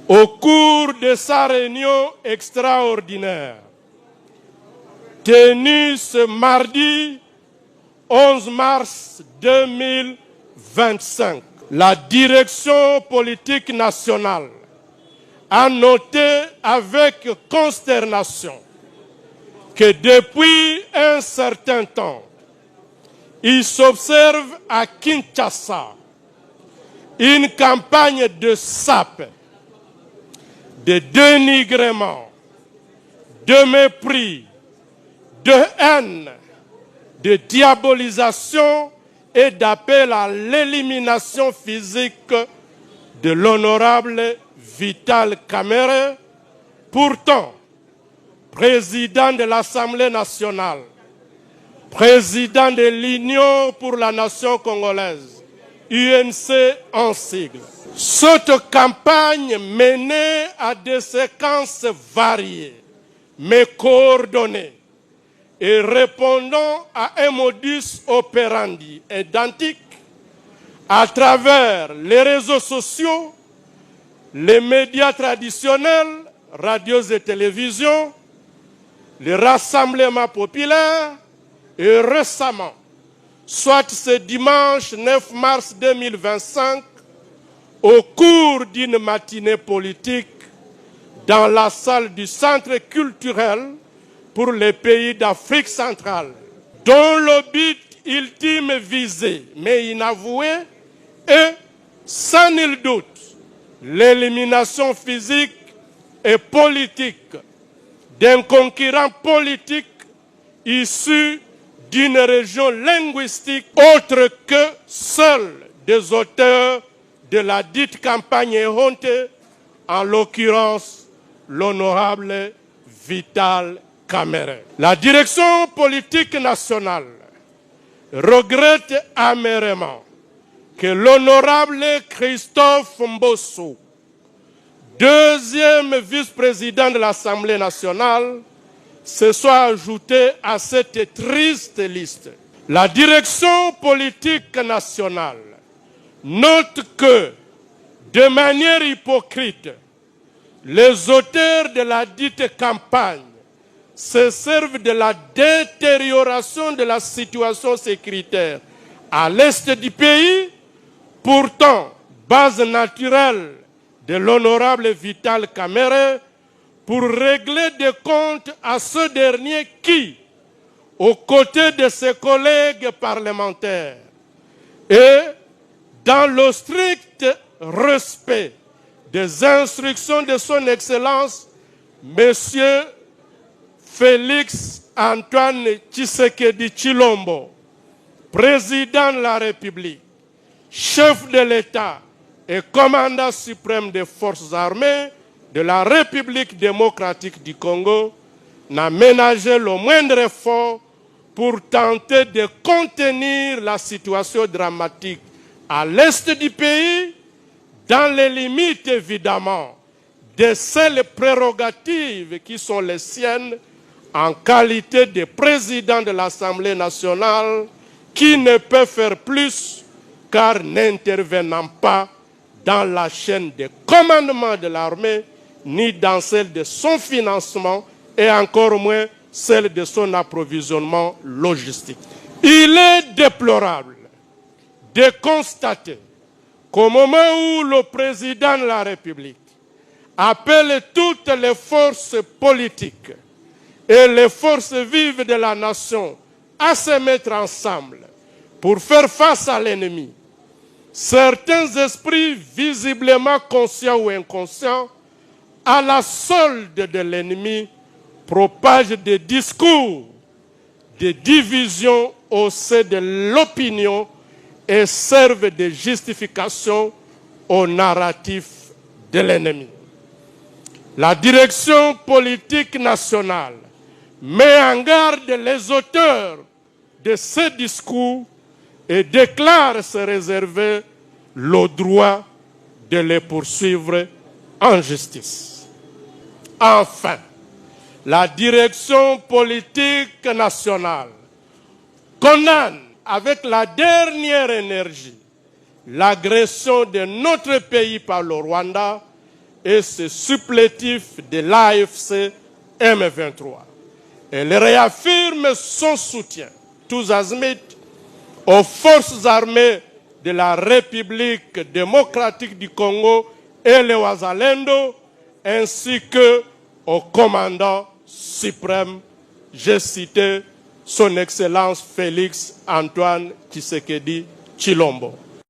Au cours de sa réunion extraordinaire, tenue ce mardi 11 mars 2025, la direction politique nationale a noté avec consternation que depuis un certain temps, il s'observe à Kinshasa une campagne de sape, de dénigrement, de mépris, de haine, de diabolisation et d'appel à l'élimination physique de l'honorable Vital Kamerhe, pourtant président de l'Assemblée nationale, président de l'Union pour la nation congolaise, UNC en sigle. Cette campagne menée à des séquences variées, mais coordonnées, et répondant à un modus operandi identique à travers les réseaux sociaux, les médias traditionnels, radios et télévisions, les rassemblements populaires et récemment, soit ce dimanche 9 mars 2025, au cours d'une matinée politique dans la salle du Centre culturel pour les pays d'Afrique centrale, dont le but ultime visé, mais inavoué, est, sans nul doute, l'élimination physique et politique d'un concurrent politique issu d'une région linguistique autre que seuls des auteurs de la dite campagne honte, en l'occurrence l'honorable Vital Kamerhe. La direction politique nationale regrette amèrement que l'honorable Christophe Mbosso, deuxième vice-président de l'Assemblée nationale, se soit ajouté à cette triste liste. La direction politique nationale note que, de manière hypocrite, les auteurs de la dite campagne se servent de la détérioration de la situation sécuritaire à l'est du pays, pourtant base naturelle de l'honorable Vital Kamerhe, pour régler des comptes à ce dernier qui, aux côtés de ses collègues parlementaires et dans le strict respect des instructions de son Excellence, Monsieur Félix Antoine Tshisekedi Tshilombo, président de la République, chef de l'État et commandant suprême des forces armées de la République démocratique du Congo, n'a ménagé le moindre effort pour tenter de contenir la situation dramatique à l'est du pays, dans les limites évidemment de celles prérogatives qui sont les siennes en qualité de président de l'Assemblée nationale, qui ne peut faire plus car n'intervenant pas dans la chaîne de commandement de l'armée, ni dans celle de son financement, et encore moins celle de son approvisionnement logistique. Il est déplorable de constater qu'au moment où le président de la République appelle toutes les forces politiques et les forces vives de la nation à se mettre ensemble pour faire face à l'ennemi, certains esprits visiblement conscients ou inconscients, à la solde de l'ennemi, propagent des discours, des divisions au sein de l'opinion et servent de justification au narratif de l'ennemi. La direction politique nationale met en garde les auteurs de ces discours et déclare se réserver le droit de les poursuivre en justice. Enfin, la direction politique nationale condamne avec la dernière énergie l'agression de notre pays par le Rwanda et ses supplétifs de l'AFC M23. Elle réaffirme son soutien, tous azimuts, aux forces armées de la République démocratique du Congo et les Wazalendo, ainsi que au commandant suprême, j'ai cité son Excellence Félix Antoine Tshisekedi Tshilombo.